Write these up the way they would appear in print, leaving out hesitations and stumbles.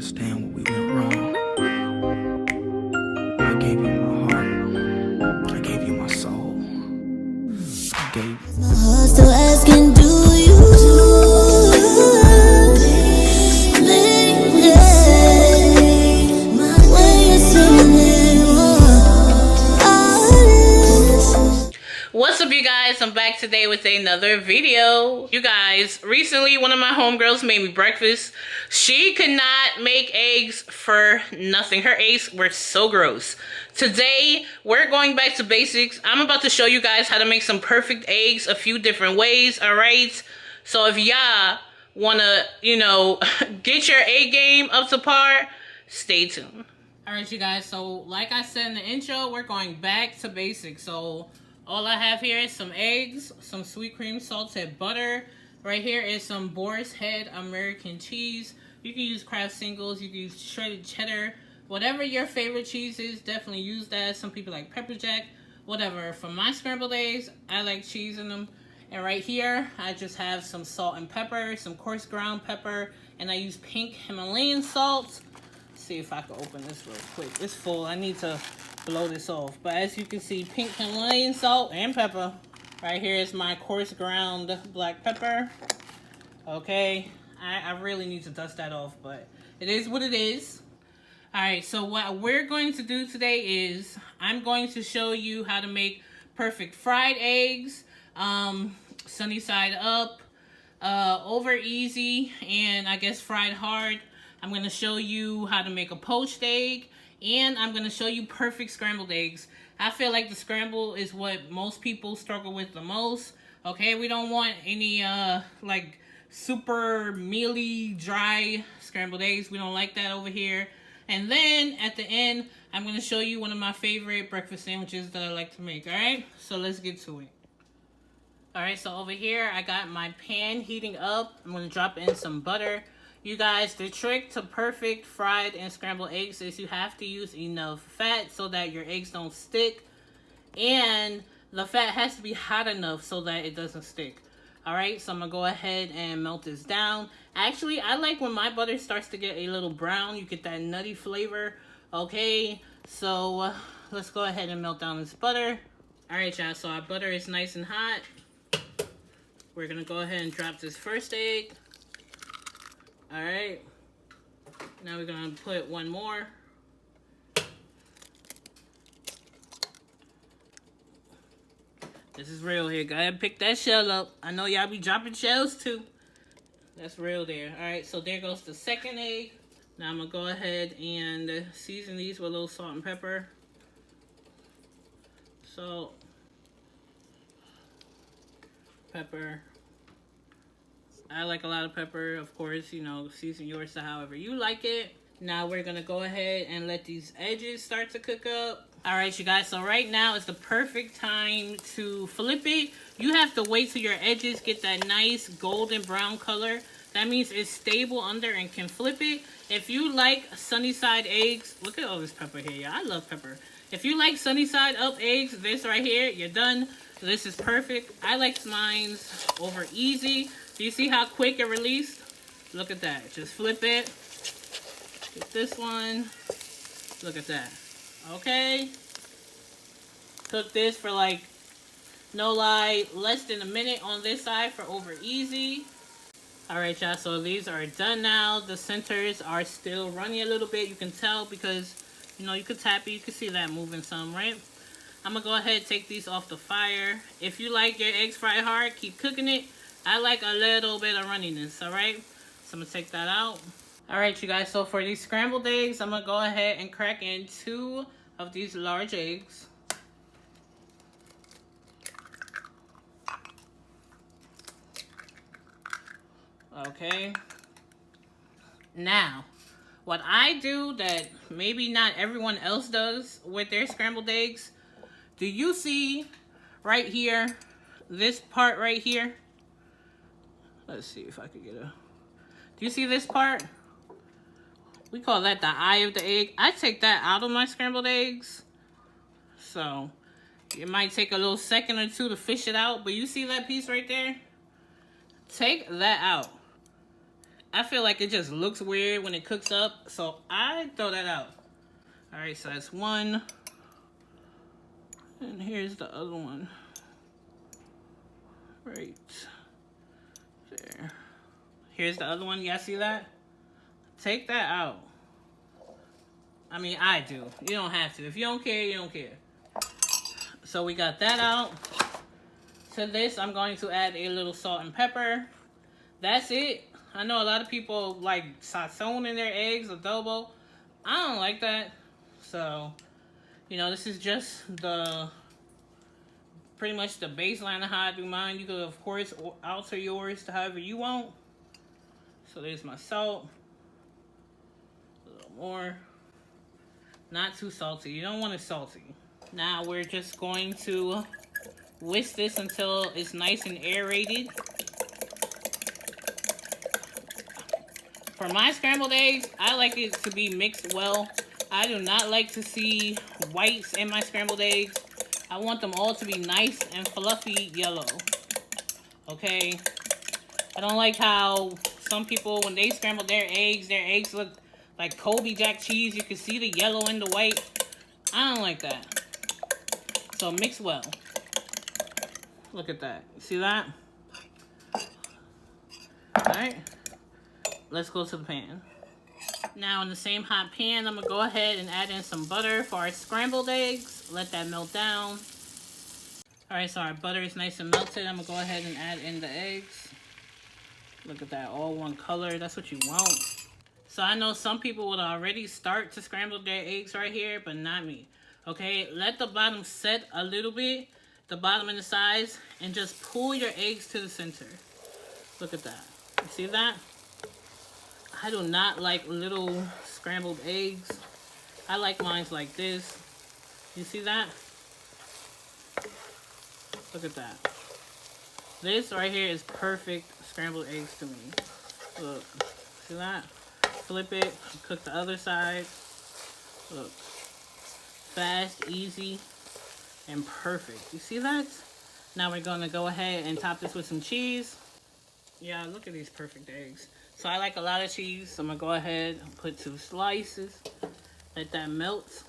understand what we went wrong. I gave you my heart. I gave you my soul. I gave my heart still asking, do you What's up, you guys? I'm back today with another video. You guys, recently one of my homegirls made me breakfast. She could not make eggs for nothing. Her eggs were so gross. Today, we're going back to basics. I'm about to show you guys how to make some perfect eggs a few different ways, alright? So if y'all wanna, get your egg game up to par, stay tuned. Alright, you guys, so like I said in the intro, we're going back to basics. So all I have here is some eggs, some sweet cream salted butter. Right here is some Boar's Head American cheese. You can use Kraft Singles, you can use shredded cheddar. Whatever your favorite cheese is, definitely use that. Some people like pepper jack, whatever. For my scrambled eggs, I like cheese in them. And right here, I just have some salt and pepper, some coarse ground pepper, and I use pink Himalayan salt. Let's see if I can open this real quick. It's full. I need to blow this off. But as you can see, pink Himalayan salt and pepper. Right here is my coarse ground black pepper. Okay, I really need to dust that off, but it is what it is. Alright, so what we're going to do today is I'm going to show you how to make perfect fried eggs, sunny side up, over easy, and I guess fried hard. I'm going to show you how to make a poached egg, and I'm going to show you perfect scrambled eggs. I feel like the scramble is what most people struggle with the most. Okay, we don't want any like super mealy, dry scrambled eggs. We don't like that over here. And then at the end, I'm going to show you one of my favorite breakfast sandwiches that I like to make. Alright, so let's get to it. Alright, so over here I got my pan heating up. I'm going to drop in some butter. You guys, the trick to perfect fried and scrambled eggs is you have to use enough fat so that your eggs don't stick. And the fat has to be hot enough so that it doesn't stick. Alright, so I'm going to go ahead and melt this down. Actually, I like when my butter starts to get a little brown. You get that nutty flavor. Okay, so let's go ahead and melt down this butter. Alright, y'all, so our butter is nice and hot. We're going to go ahead and drop this first egg. Alright, now we're going to put one more. This is real here. Go ahead and pick that shell up. I know y'all be dropping shells too. That's real there. Alright, so there goes the second egg. Now I'm going to go ahead and season these with a little salt and pepper. Salt. Pepper. I like a lot of pepper, of course, season yours to however you like it. Now we're going to go ahead and let these edges start to cook up. Alright, you guys, so right now is the perfect time to flip it. You have to wait till your edges get that nice golden brown color. That means it's stable under and can flip it. If you like sunny side eggs, look at all this pepper here, y'all. I love pepper. If you like sunny side up eggs, this right here, you're done. This is perfect. I like mine's over easy. Do you see how quick it released? Look at that. Just flip it. Get this one. Look at that. Okay. Cook this for like, no lie, less than a minute on this side for over easy. Alright, y'all. So these are done now. The centers are still running a little bit. You can tell because, you could tap it. You can see that moving some, right? I'm going to go ahead and take these off the fire. If you like your eggs fried hard, keep cooking it. I like a little bit of runniness, alright? So I'm going to take that out. Alright, you guys, so for these scrambled eggs, I'm going to go ahead and crack in 2 of these large eggs. Okay. Now, what I do that maybe not everyone else does with their scrambled eggs, do you see right here, this part right here? Let's see if I could get a... Do you see this part? We call that the eye of the egg. I take that out of my scrambled eggs. So, it might take a little second or two to fish it out. But you see that piece right there? Take that out. I feel like it just looks weird when it cooks up, so I throw that out. All right, so that's one. And here's the other one. Right there. Here's the other one. Y'all see that? Take that out. I mean, I do. You don't have to. If you don't care, you don't care. So we got that out. To this, I'm going to add a little salt and pepper. That's it. I know a lot of people like sazon in their eggs, adobo. I don't like that. So, you know, this is just pretty much the baseline of how I do mine. You could, of course, alter yours to however you want. So there's my salt. A little more. Not too salty. You don't want it salty. Now we're just going to whisk this until it's nice and aerated. For my scrambled eggs, I like it to be mixed well. I do not like to see whites in my scrambled eggs. I want them all to be nice and fluffy yellow. Okay? I don't like how some people, when they scramble their eggs look like Colby Jack cheese. You can see the yellow and the white. I don't like that. So mix well. Look at that. See that? Alright. Let's go to the pan. Now in the same hot pan, I'm going to go ahead and add in some butter for our scrambled eggs. Let that melt down. Alright, so our butter is nice and melted. I'm going to go ahead and add in the eggs. Look at that, all one color. That's what you want. So I know some people would already start to scramble their eggs right here, but not me. Okay, let the bottom set a little bit, the bottom and the sides, and just pull your eggs to the center. Look at that. You see that? I do not like little scrambled eggs. I like mine like this. You see that? Look at that. This right here is perfect scrambled eggs to me. Look, see that? Flip it, cook the other side. Look, fast, easy, and perfect. You see that? Now we're gonna go ahead and top this with some cheese. Yeah, look at these perfect eggs. So I like a lot of cheese, so I'm gonna go ahead and put 2 slices. Let that melt.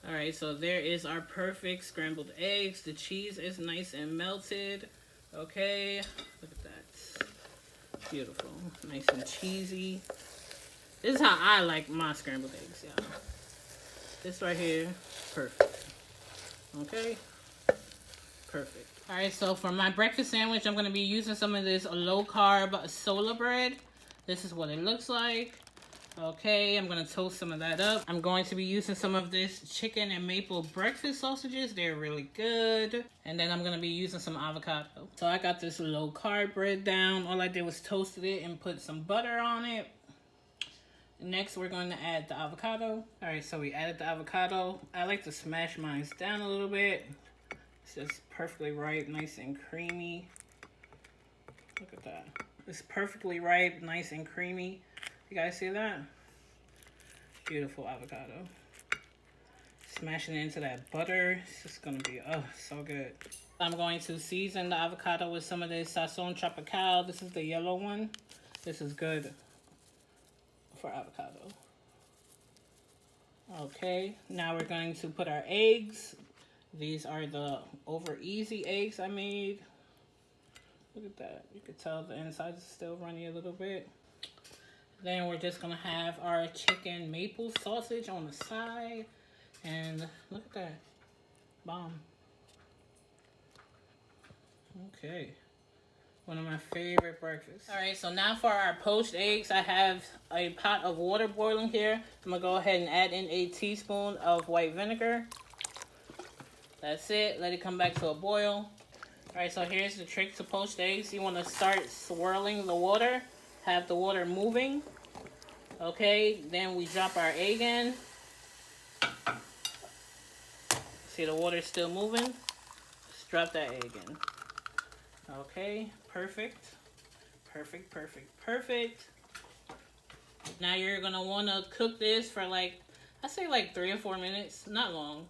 All right, so there is our perfect scrambled eggs. The cheese is nice and melted. Okay, look at that. Beautiful, nice and cheesy. This is how I like my scrambled eggs, y'all. This right here, perfect. Okay, perfect. All right, so for my breakfast sandwich, I'm going to be using some of this low-carb sola bread. This is what it looks like. Okay, I'm going to toast some of that up. I'm going to be using some of this chicken and maple breakfast sausages. They're really good. And then I'm going to be using some avocado. So I got this low-carb bread down. All I did was toasted it and put some butter on it. Next, we're going to add the avocado. All right, so we added the avocado. I like to smash mine down a little bit. It's just perfectly ripe, nice and creamy. Look at that. It's perfectly ripe, nice and creamy. You guys see that? Beautiful avocado. Smashing it into that butter. It's just gonna be, oh, so good. I'm going to season the avocado with some of this sazon tropical. This is the yellow one. This is good for avocado. Okay, now we're going to put our eggs. These are the over easy eggs I made. Look at that. You could tell the inside is still runny a little bit. Then we're just gonna have our chicken maple sausage on the side. And look at that. Bomb. Okay. One of my favorite breakfasts. All right, so now for our poached eggs, I have a pot of water boiling here. I'm gonna go ahead and add in a teaspoon of white vinegar. That's it. Let it come back to a boil. All right, so here's the trick to poached eggs. You want to start swirling the water. Have the water moving. Okay, then we drop our egg in. See the water's still moving? Just drop that egg in. Okay, perfect. Perfect, perfect, perfect. Now you're gonna wanna cook this for like, I say like 3 or 4 minutes, not long.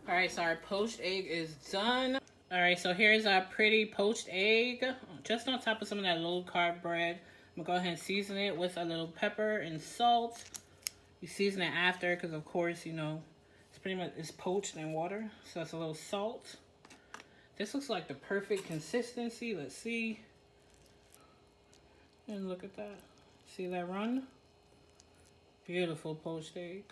All right, so our poached egg is done. All right, so here's our pretty poached egg. just on top of some of that low carb bread. I'm gonna go ahead and season it with a little pepper and salt. You season it after because, of course, you know, it's pretty much, it's poached in water. So it's a little salt. This looks like the perfect consistency. Let's see. And look at that. See that run? Beautiful poached egg.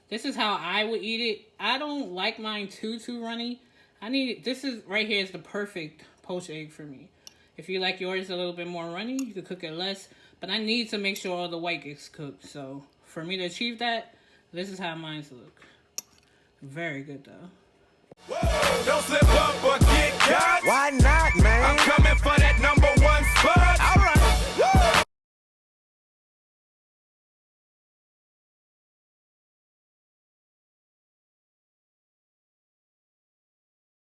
This is how I would eat it. I don't like mine too runny. I need it. This is right here is the perfect poached egg for me. If you like yours a little bit more runny, you could cook it less. But I need to make sure all the white gets cooked. So for me to achieve that, this is how mine look. Very good though. Whoa, don't slip up.